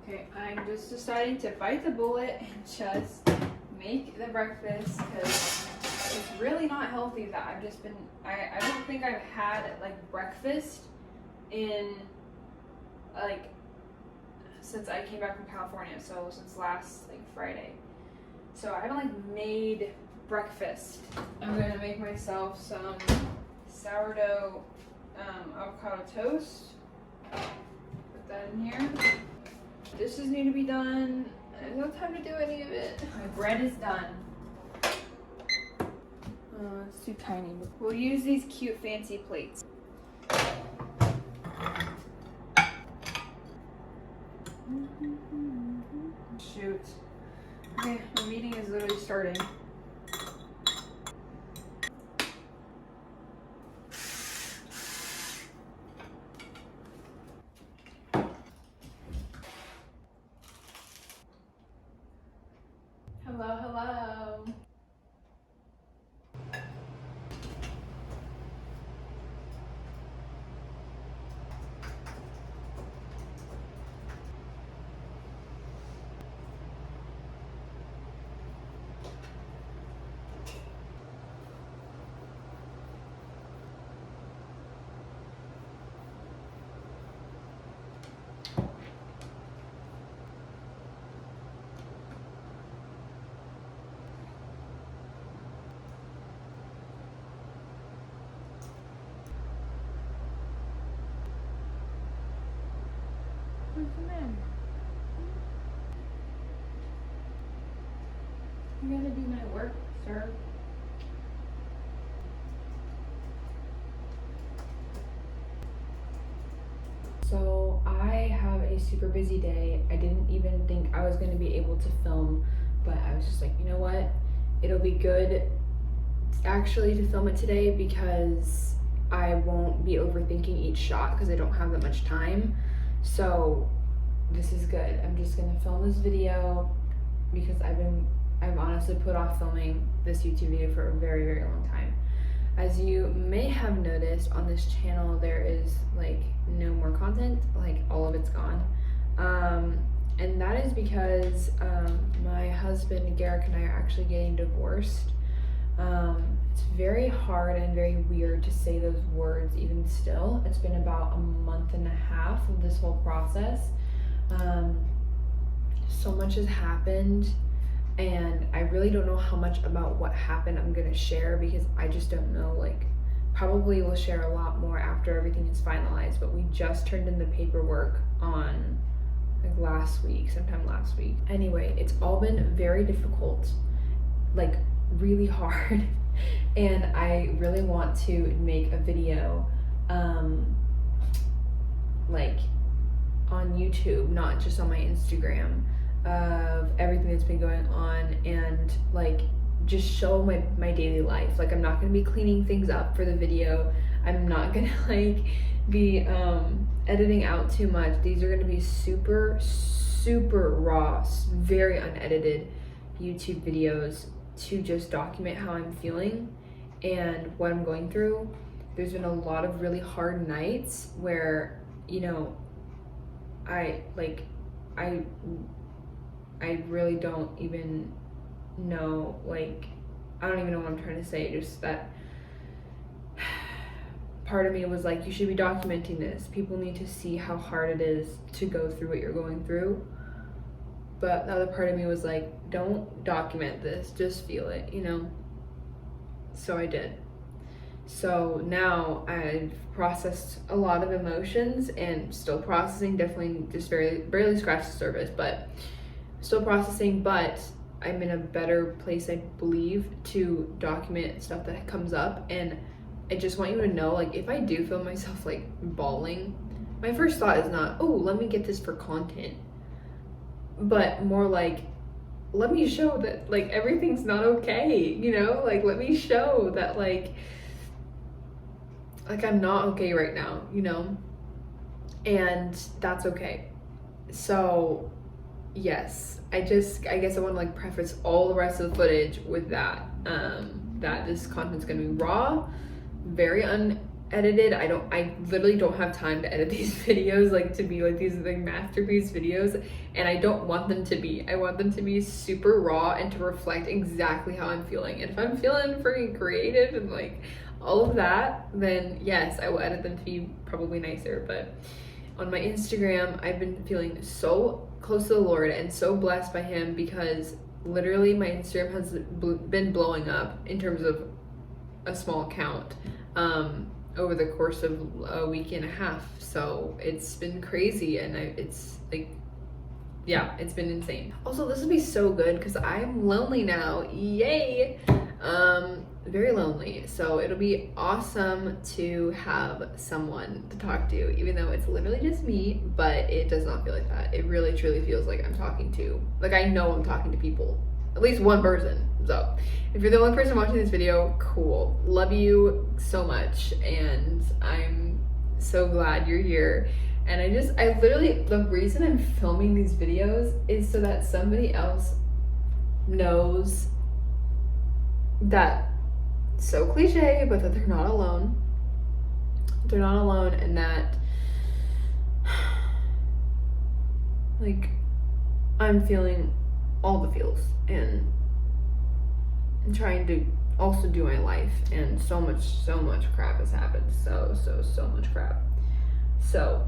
Okay, I'm just deciding to bite the bullet and just make the breakfast because it's really not healthy that I've just been, I don't think I've had like breakfast in like since I came back from California, so since last like Friday. So I haven't like made breakfast. I'm gonna make myself some sourdough avocado toast. Put that in here. Dishes need to be done. I don't have time to do any of it. My bread is done. Oh, it's too tiny. We'll use these cute fancy plates. Shoot. Okay, my meeting is literally starting. Hello, hello. Where's the man? You gotta do my work, sir. So I have a super busy day. I didn't even think I was going to be able to film, but I was just like, you know what? It'll be good actually to film it today because I won't be overthinking each shot because I don't have that much time. So this is good. I'm just going to film this video because I've honestly put off filming this YouTube video for a very, very long time. As you may have noticed on this channel, there is like no more content, like all of it's gone. And that is because my husband, Garrick, and I are actually getting divorced. It's very hard and very weird to say those words even still. It's been about a month and a half of this whole process. So much has happened. And I really don't know how much about what happened I'm gonna share because I just don't know. Like, probably will share a lot more after everything is finalized, but we just turned in the paperwork on like sometime last week. Anyway, it's all been very difficult, like really hard. And I really want to make a video like on YouTube, not just on my Instagram, of everything that's been going on and like just show my daily life. Like, I'm not gonna be cleaning things up for the video. I'm not gonna like be editing out too much. These are gonna be super raw, very unedited YouTube videos to just document how I'm feeling and what I'm going through. There's been a lot of really hard nights where, you know, I really don't even know, like, I don't even know what I'm trying to say. Just that part of me was like, you should be documenting this. People need to see how hard it is to go through what you're going through. But the other part of me was like, don't document this, just feel it, you know? So I did. So now I've processed a lot of emotions and still processing, definitely just barely scratched the surface, but still processing. But I'm in a better place, I believe, to document stuff that comes up. And I just want you to know, like, if I do feel myself like bawling, my first thought is not, oh, let me get this for content, but more like, let me show that like everything's not okay, you know? Like, let me show that like I'm not okay right now, you know? And that's okay. So yes, I guess I want to like preface all the rest of the footage with that, that this content's gonna be raw, very edited. I literally don't have time to edit these videos like to be like these like masterpiece videos, and I don't want them to be. I want them to be super raw and to reflect exactly how I'm feeling. And if I'm feeling freaking creative and like all of that, then yes, I will edit them to be probably nicer. But on my Instagram, I've been feeling so close to the Lord and so blessed by him, because literally my Instagram has been blowing up in terms of a small account over the course of a week and a half. So it's been crazy, and it's like, yeah, it's been insane. Also, this will be so good because I'm lonely now. Yay! Very lonely. So it'll be awesome to have someone to talk to, even though it's literally just me, but it does not feel like that. It really truly feels like I'm talking to, like I know I'm talking to people, at least one person. So if you're the only person watching this video, cool. Love you so much, and I'm so glad you're here. And I literally, the reason I'm filming these videos is so that somebody else knows that, so cliche, but that they're not alone. They're not alone, and that like I'm feeling all the feels and trying to also do my life, and so much crap has happened. So much crap. So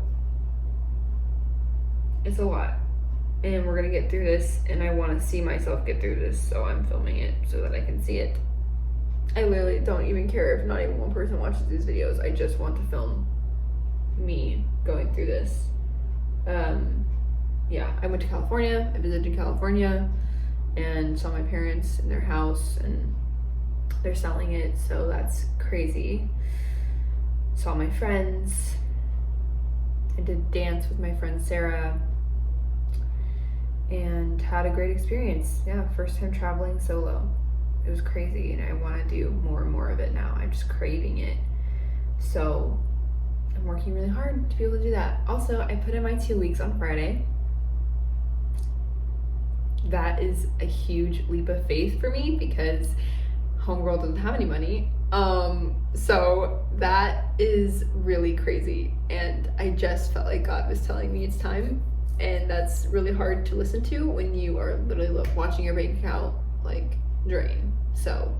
it's a lot, and we're gonna get through this, and I want to see myself get through this, so I'm filming it so that I can see it. I literally don't even care if not even one person watches these videos. I just want to film me going through this. Yeah, I went to California. I visited California and saw my parents in their house, and they're selling it, so that's crazy. Saw my friends. I did dance with my friend Sarah and had a great experience. Yeah, first time traveling solo. It was crazy, and I want to do more and more of it now. I'm just craving it. So I'm working really hard to be able to do that. Also, I put in my 2 weeks on Friday. That is a huge leap of faith for me because homegirl doesn't have any money. So that is really crazy, and I just felt like God was telling me it's time, and that's really hard to listen to when you are literally watching your bank account like drain. So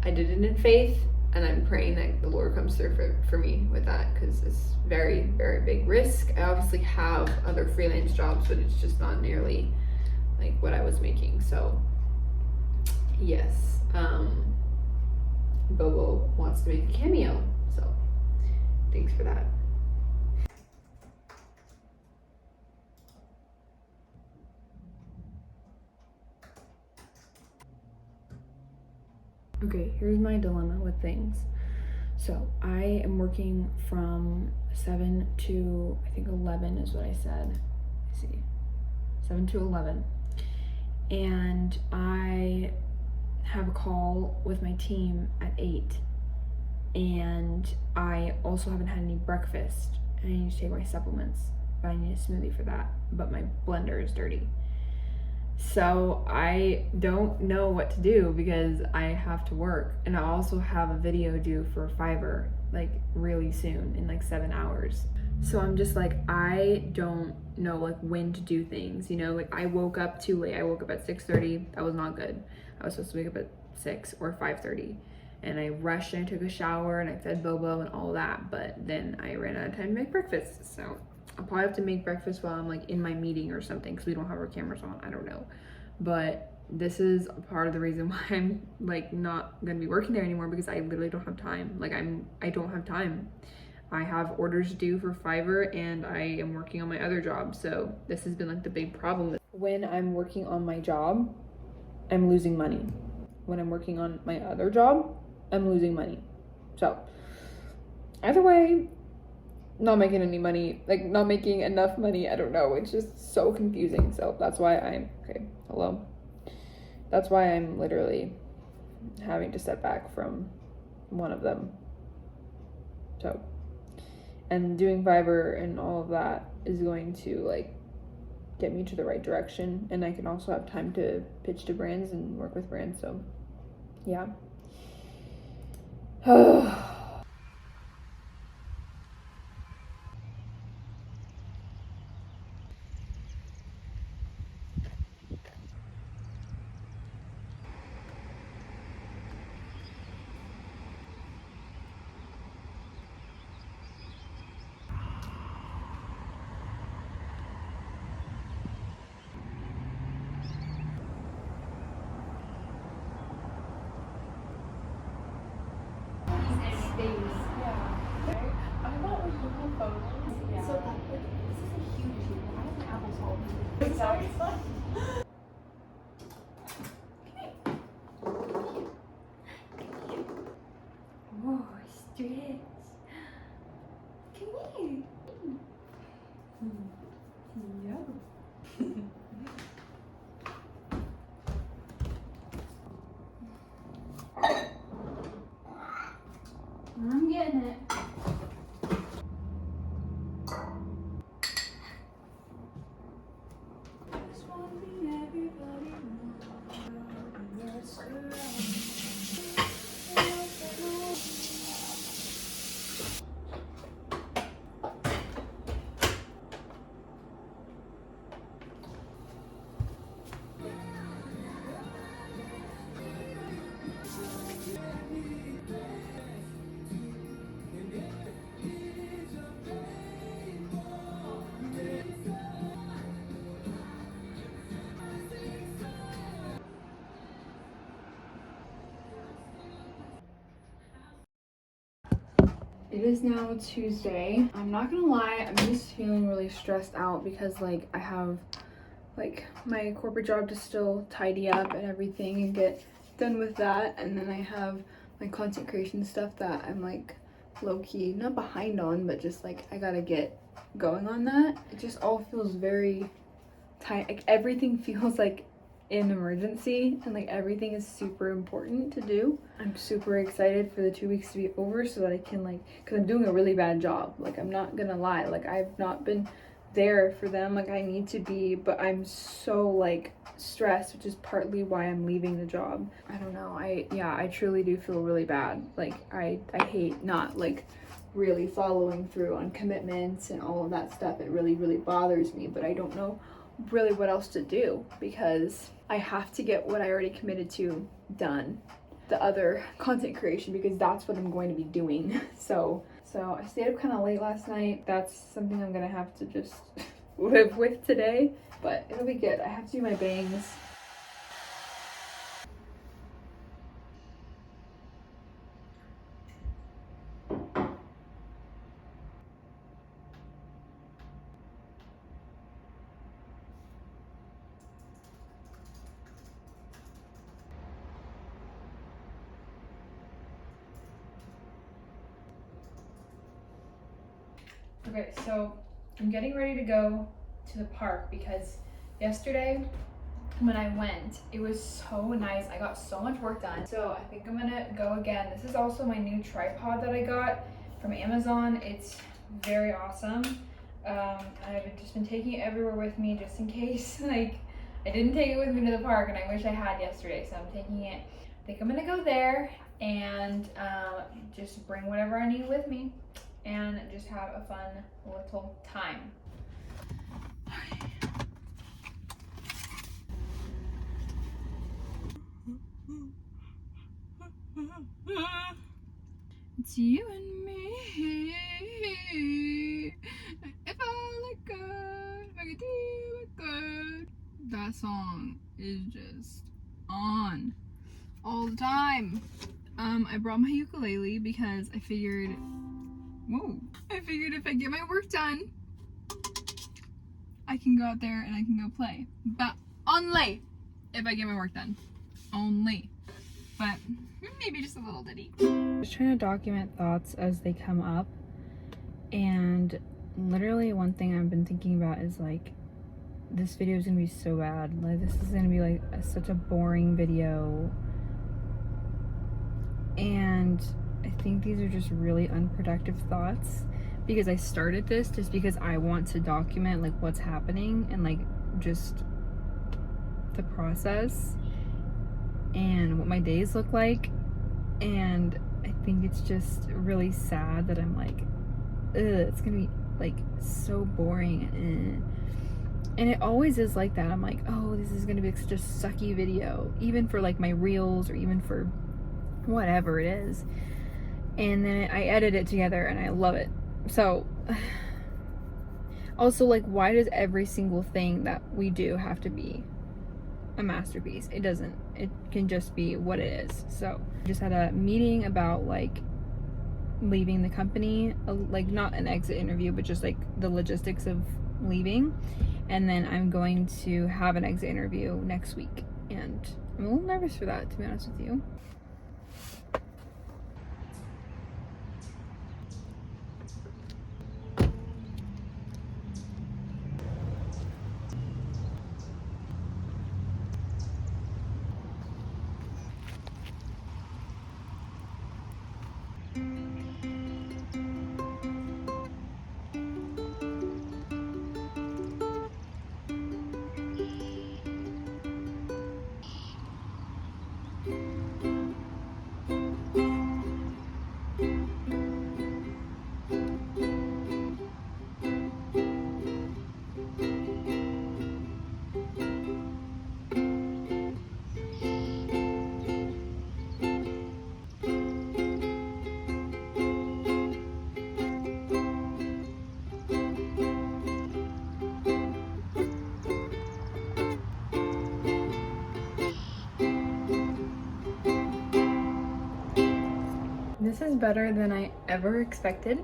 I did it in faith, and I'm praying that the Lord comes through for me with that, because it's very, very big risk. I obviously have other freelance jobs, but it's just not nearly like what I was making. So yes, Bobo wants to make a cameo, so thanks for that. Okay, here's my dilemma with things. So I am working from 7 to, I think 11 is what I said. Let's see, 7 to 11. And I have a call with my team at 8. And I also haven't had any breakfast. And I need to take my supplements, but I need a smoothie for that. But my blender is dirty. So I don't know what to do because I have to work, and I also have a video due for Fiverr like really soon, in like 7 hours. So I'm just like, I don't know like when to do things, you know. Like I woke up too late. I woke up at 6:30. That was not good. I was supposed to wake up at 6 or 5:30, and I rushed and I took a shower and I fed Bobo and all that, but then I ran out of time to make breakfast. So I'll probably have to make breakfast while I'm like in my meeting or something, because we don't have our cameras on. I don't know. But this is part of the reason why I'm like not gonna be working there anymore, because I literally don't have time. Like I don't have time. I have orders due for Fiverr, and I am working on my other job. So this has been like the big problem. When I'm working on my job, I'm losing money. When I'm working on my other job, I'm losing money. So either way, not making any money, like not making enough money. I don't know, it's just so confusing. So that's why that's why I'm literally having to step back from one of them. So, and doing Fiverr and all of that is going to like get me to the right direction, and I can also have time to pitch to brands and work with brands. So yeah. Oh, stretch. Come here. No. I'm getting it. Just wanna be everybody else around. It is now Tuesday. I'm not gonna lie, I'm just feeling really stressed out because like I have like my corporate job to still tidy up and everything and get done with that, and then I have my content creation stuff that I'm like low-key not behind on, but just like I gotta get going on that. It just all feels very tight. Like everything feels like an emergency and like everything is super important to do. I'm super excited for the 2 weeks to be over so that I can like, because I'm doing a really bad job, like I'm not gonna lie, like I've not been there for them like I need to be, but I'm so like stressed, which is partly why I'm leaving the job. I don't know, I truly do feel really bad. Like I hate not like really following through on commitments and all of that stuff. It really bothers me, but I don't know really what else to do because I have to get what I already committed to done, the other content creation, because that's what I'm going to be doing. So I stayed up kind of late last night. That's something I'm gonna have to just live with today, but it'll be good. I have to do my bangs. Okay, so I'm getting ready to go to the park because yesterday when I went, it was so nice. I got so much work done. So I think I'm gonna go again. This is also my new tripod that I got from Amazon. It's very awesome. I've just been taking it everywhere with me just in case. Like, I didn't take it with me to the park and I wish I had yesterday, so I'm taking it. I think I'm gonna go there and just bring whatever I need with me and just have a fun little time. It's you and me. If I look good, if I could do it good. That song is just on all the time. I brought my ukulele because I figured if I get my work done, I can go out there and I can go play. But only if I get my work done. Only. But maybe just a little ditty. I'm just trying to document thoughts as they come up. And literally one thing I've been thinking about is like, this video is gonna be so bad. Like, this is gonna be like such a boring video. And I think these are just really unproductive thoughts because I started this just because I want to document like what's happening and like just the process and what my days look like. And I think it's just really sad that I'm like, it's gonna be like so boring. And it always is like that. I'm like, oh, this is gonna be such a sucky video, even for like my reels or even for whatever it is. And then I edit it together and I love it. So also, like, why does every single thing that we do have to be a masterpiece? It doesn't. It can just be what it is. So I just had a meeting about like leaving the company, like not an exit interview, but just like the logistics of leaving. And then I'm going to have an exit interview next week, and I'm a little nervous for that, to be honest with you. This is better than I ever expected.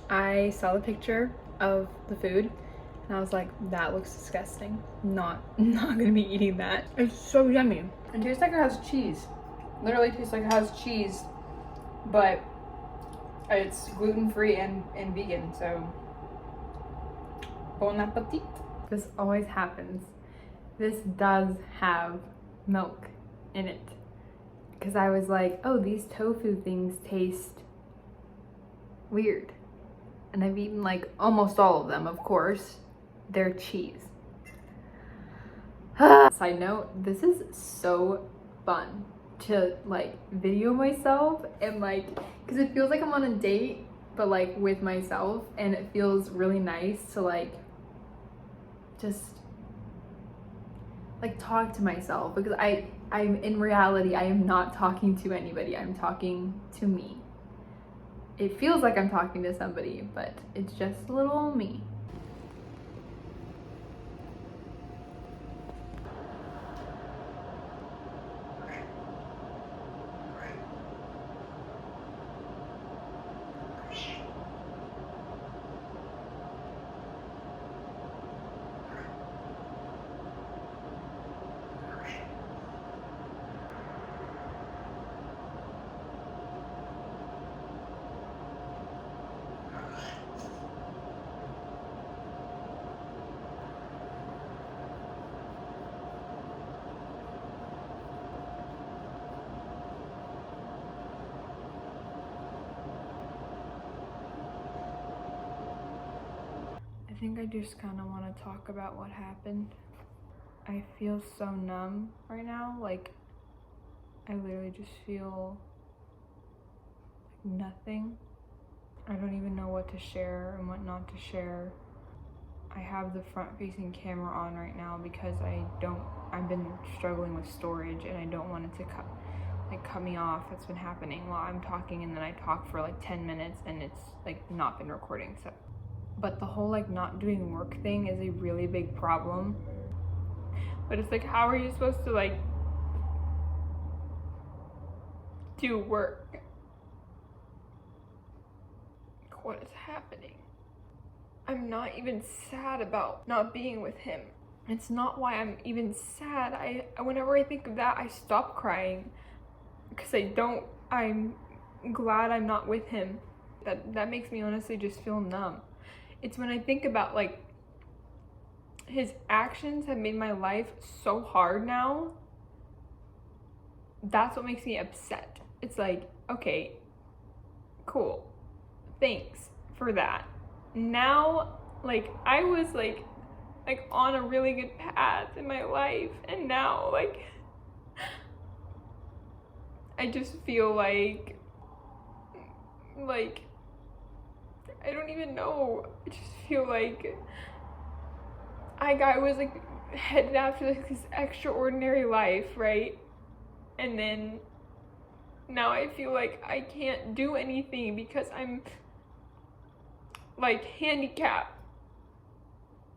I saw the picture of the food and I was like, that looks disgusting. Not gonna be eating that. It's so yummy. It tastes like it has cheese. Literally tastes like it has cheese, but it's gluten-free and vegan, so bon appetit. This always happens. This does have milk in it. Because I was like, oh, these tofu things taste weird. And I've eaten like almost all of them, of course. They're cheese. Side note, this is so fun to like video myself and like, because it feels like I'm on a date, but like with myself, and it feels really nice to like just like talk to myself, because I'm in reality, I am not talking to anybody. I'm talking to me. It feels like I'm talking to somebody, but it's just a little me. I think I just kind of want to talk about what happened. I feel so numb right now. Like, I literally just feel like nothing. I don't even know what to share and what not to share. I have the front-facing camera on right now because I've been struggling with storage and I don't want it to cut me off. That's been happening while I'm talking, and then I talk for like 10 minutes and it's like not been recording. So, but the whole like not doing work thing is a really big problem. But it's like, how are you supposed to like do work? What is happening? I'm not even sad about not being with him. It's not why I'm even sad. Whenever I think of that, I stop crying because I'm glad I'm not with him. That makes me honestly just feel numb. It's when I think about like his actions have made my life so hard now. That's what makes me upset. It's like, okay, cool. Thanks for that. Now, like, I was like on a really good path in my life, and now like I just feel like I don't even know. I just feel like I was like headed after like this extraordinary life, right? And then now I feel like I can't do anything because I'm like handicapped.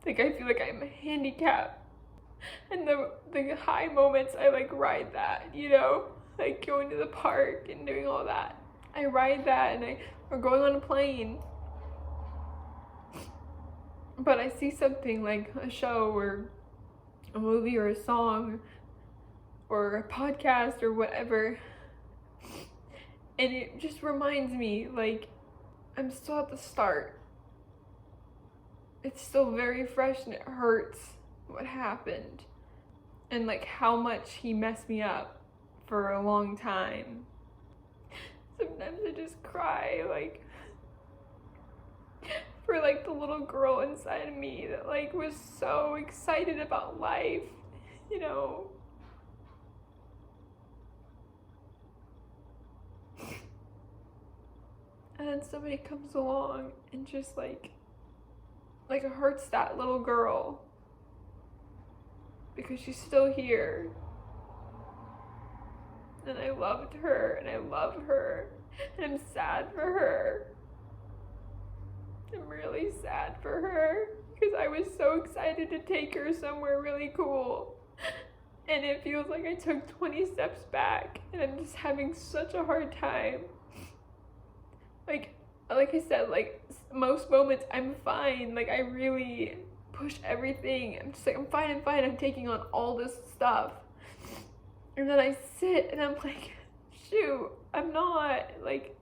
Like I feel like I'm handicapped. And the high moments I like ride that, you know? Like going to the park and doing all that. I ride that, and or going on a plane. But I see something like a show or a movie or a song or a podcast or whatever, and it just reminds me like I'm still at the start. It's still very fresh and it hurts what happened and like how much he messed me up for a long time. Sometimes I just cry, like, for like the little girl inside of me that like was so excited about life, you know. And then somebody comes along and just like hurts that little girl because she's still here. And I loved her and I love her and I'm sad for her. I'm really sad for her because I was so excited to take her somewhere really cool. And it feels like I took 20 steps back and I'm just having such a hard time. Like I said, like most moments I'm fine. Like I really push everything. I'm just like, I'm fine. I'm taking on all this stuff. And then I sit and I'm like, shoot, I'm not. Like,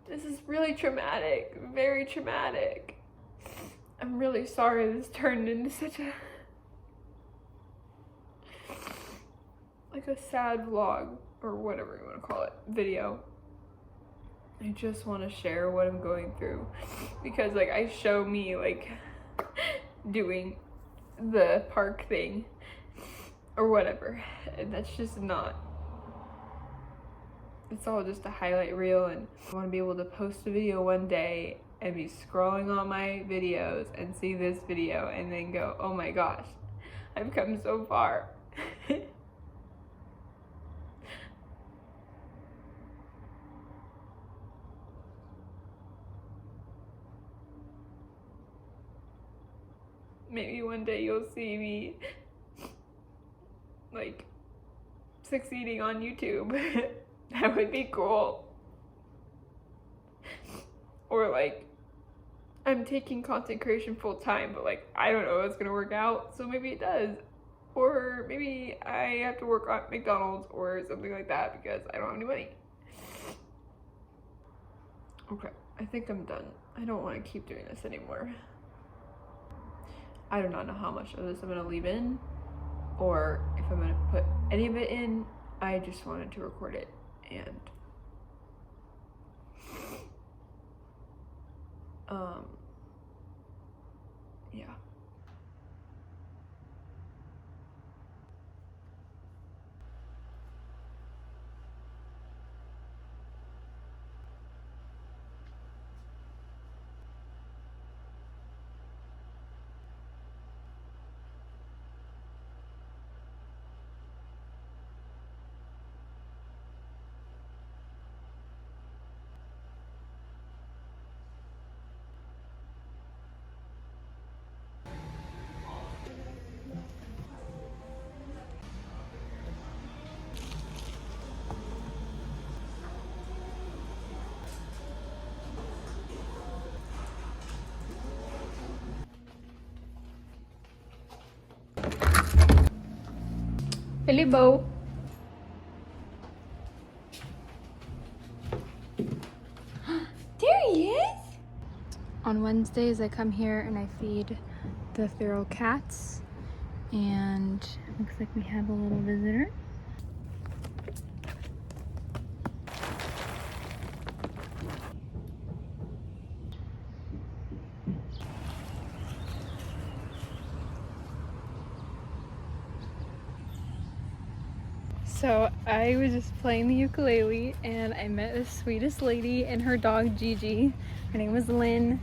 this is really traumatic, very traumatic. I'm really sorry this turned into such a, like a sad vlog or whatever you want to call it, video. I just want to share what I'm going through because like I show me like doing the park thing or whatever, and that's just not, it's all just a highlight reel. And I want to be able to post a video one day and be scrolling on my videos and see this video and then go, oh my gosh, I've come so far. Maybe one day you'll see me like succeeding on YouTube. That would be cool. Or like I'm taking content creation full time, but like I don't know if it's gonna work out, so maybe it does. Or maybe I have to work at McDonald's or something like that because I don't have any money. Okay, I think I'm done. I don't want to keep doing this anymore. I do not know how much of this I'm gonna leave in or if I'm gonna put any of it in. I just wanted to record it and yeah. Billy Bo. There he is! On Wednesdays I come here and I feed the feral cats, and looks like we have a little visitor. So I was just playing the ukulele and I met the sweetest lady and her dog Gigi. Her name was Lynn,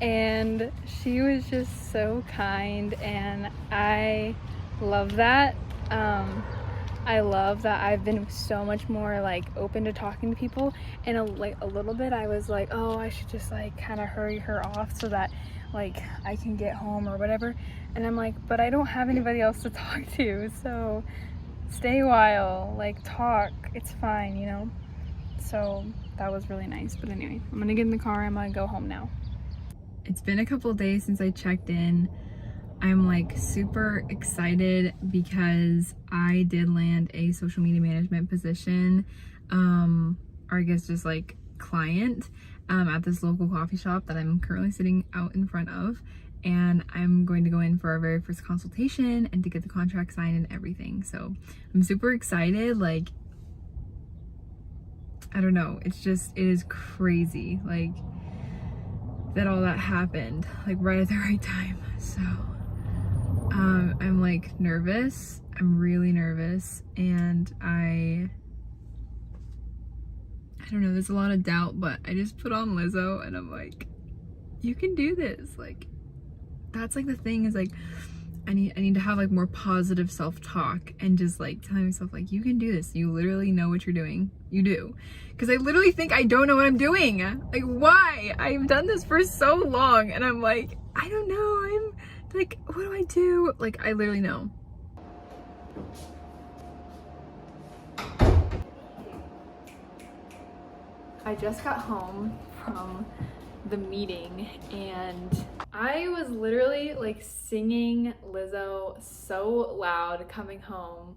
and she was just so kind and I love that. I love that I've been so much more like open to talking to people, and a little bit I was like, oh, I should just like kind of hurry her off so that like I can get home or whatever, and I'm like, but I don't have anybody else to talk to, so stay a while, like talk, it's fine, you know. So that was really nice. But anyway, I'm gonna get in the car, I'm gonna go home now. It's been a couple of days since I checked in. I'm like super excited because I did land a social media management position, or I guess just like client, at this local coffee shop that I'm currently sitting out in front of. And I'm going to go in for our very first consultation and to get the contract signed and everything. So I'm super excited. Like, I don't know, it is crazy, like, that all that happened, like, right at the right time. So, I'm like nervous. I'm really nervous, and I don't know, there's a lot of doubt, but I just put on Lizzo and I'm like, you can do this. Like, that's like the thing, is like, I need to have like more positive self-talk and just like telling myself like, you can do this. You literally know what you're doing. You do. Because I literally think I don't know what I'm doing. Like, why? I've done this for so long and I'm like, I don't know. I'm like, what do I do? Like, I literally know. I just got home from the meeting and I was literally like singing Lizzo so loud coming home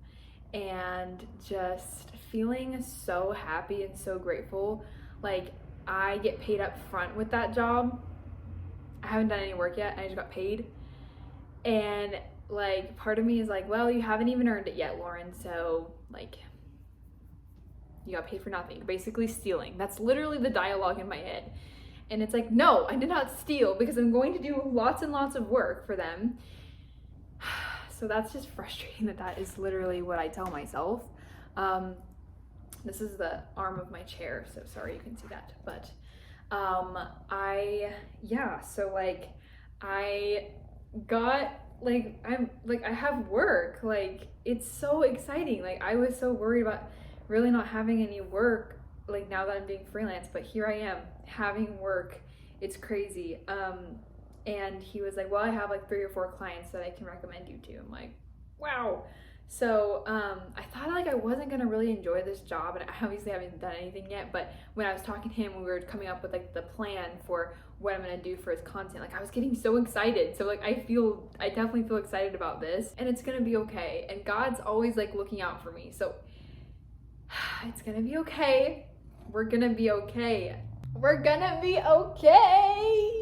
and just feeling so happy and so grateful. Like, I get paid up front with that job. I haven't done any work yet. I just got paid. And like, part of me is like, well, you haven't even earned it yet, Lauren. So like, you got paid for nothing. You're basically stealing. That's literally the dialogue in my head. And it's like, no, I did not steal, because I'm going to do lots and lots of work for them. So that's just frustrating that is literally what I tell myself. This is the arm of my chair, so sorry you can see that. But so like, I got like, I have work. Like, it's so exciting. Like, I was so worried about really not having any work, like, now that I'm doing freelance, but here I am having work. It's crazy. And he was like, well, I have like 3 or 4 clients that I can recommend you to. I'm like, wow. So I thought like I wasn't gonna really enjoy this job, and I obviously haven't done anything yet, but when I was talking to him, we were coming up with like the plan for what I'm gonna do for his content. Like, I was getting so excited. So like, I definitely feel excited about this, and it's gonna be okay. And God's always like looking out for me. So it's gonna be okay. We're gonna be okay. We're gonna be okay.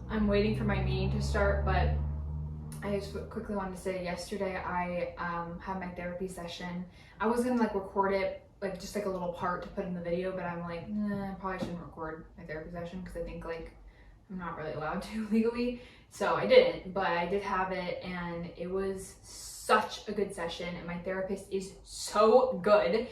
I'm waiting for my meeting to start, but I just quickly wanted to say, yesterday I had my therapy session. I was gonna like record it, like just like a little part to put in the video, but I'm like, nah, I probably shouldn't record my therapy session because I think like I'm not really allowed to legally. So I didn't, but I did have it, and it was such a good session, and my therapist is so good.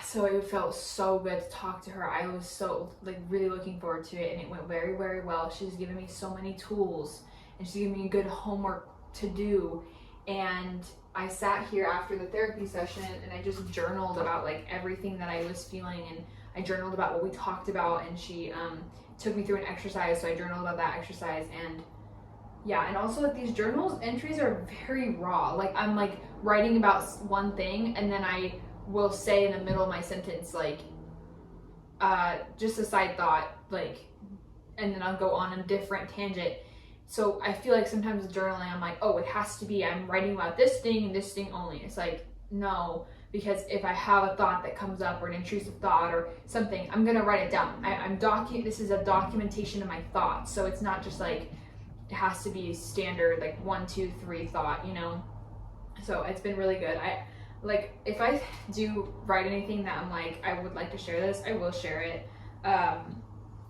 So it felt so good to talk to her. I was so like really looking forward to it, and it went very, very well. She's given me so many tools, and she's given me good homework to do. And I sat here after the therapy session and I just journaled about like everything that I was feeling, and I journaled about what we talked about, and she took me through an exercise, so I journaled about that exercise. And yeah, and also like these journals entries are very raw. Like, I'm like writing about one thing, and then I will say in the middle of my sentence like just a side thought, like, and then I'll go on a different tangent. So I feel like sometimes journaling, I'm like, oh, it has to be, I'm writing about this thing and this thing only. It's like, no, because if I have a thought that comes up, or an intrusive thought or something, I'm gonna write it down. This is a documentation of my thoughts. So it's not just like, it has to be standard, like 1, 2, 3 thought, you know? So it's been really good. Like, if I do write anything that I'm like, I would like to share this, I will share it.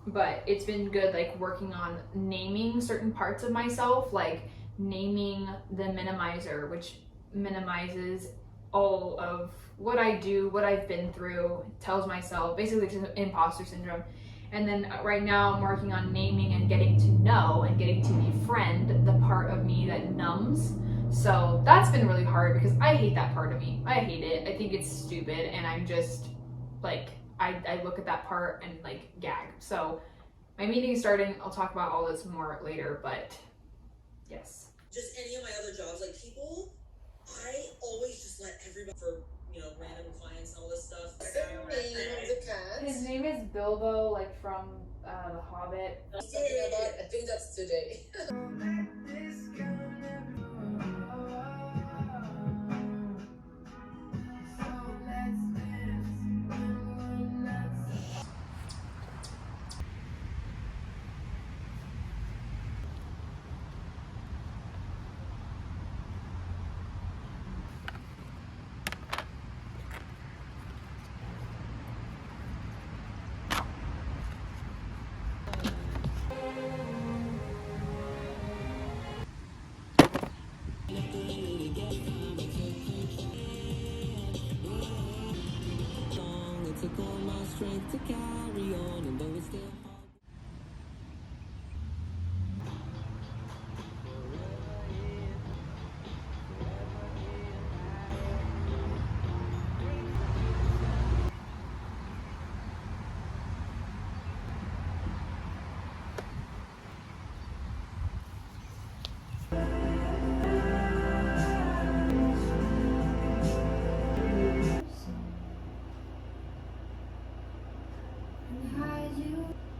But it's been good, like, working on naming certain parts of myself, like naming the minimizer, which minimizes all of what I do, what I've been through, tells myself, basically it's imposter syndrome. And then right now I'm working on naming and getting to know and getting to befriend the part of me that numbs. So that's been really hard because I hate that part of me. I hate it. I think it's stupid, and I'm just like, I look at that part and like gag. So my meeting is starting. I'll talk about all this more later, but yes. Just any of my other jobs, like people, I always just let everybody for, you know, random clients and all this stuff. What's the name of the cat? His name is Bilbo, like from The Hobbit. Talking about, I think that's today. took all my strength to carry on, and though it's still hard. and hide you.